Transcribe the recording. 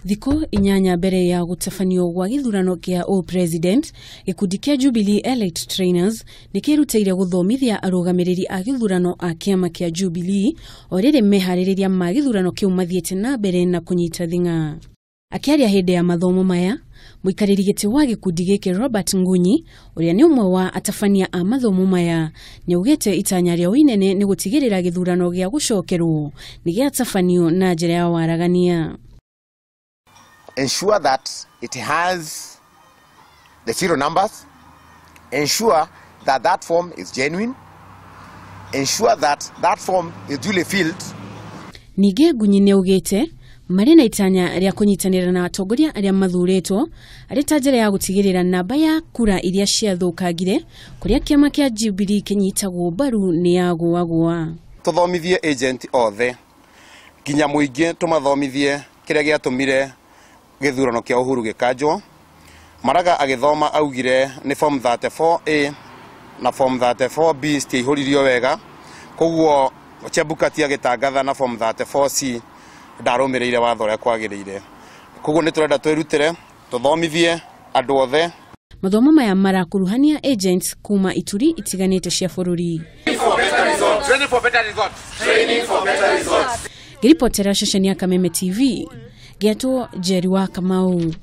Thiko inyanya mbere ya gutafanio gwa githurano kia president, gikundi kia Jubilee Elite Trainers nikirutira guthomithia arugamiriri a githurano a kiama kia Jubilee orire mehaririria ma githurano kiu mathiete na mbere na kunyita thinga. Akiaria hinde ya mathomo maya, muikariri giti wa gikundi giki Robert Ngunyi, uria ni umwe wa atabania a mathomo maya, ni ugete itanya ria winene ni gutigirira githurano gia gucokerwo ni gia tafanio na njira ya waragania. Ensure that it has the serial numbers, ensure that that form is genuine, ensure that that form is duly filled. Nige Ngunyi ni ugete mari na itanya ria kunyitanira na atongoria aria mathuretwo ari ta njira ya gutigirira namba ya kura iria ciathukagire kuria kiama kia Jubilee kinyitagwo mbaru ni yagwa. Tuthomithie agent othe kinya muingi tumathomithie kiria giatumire githurano kia uhuru gukanjwo. Maraga agithoma augire ni form 34A na form 34B stihuririo wega, koguo Chebukati agitangatha na form 34C ndarumirire watho ria kwagirire. Koguo ni turenda twirutire tuthomithie andu othe. Mathomo maya marakuruhania agents kuma ituri itiganite cia bururi. Training for better results. Giripotera shesheni ya Kameme TV, Geto Jeri wa Kamau.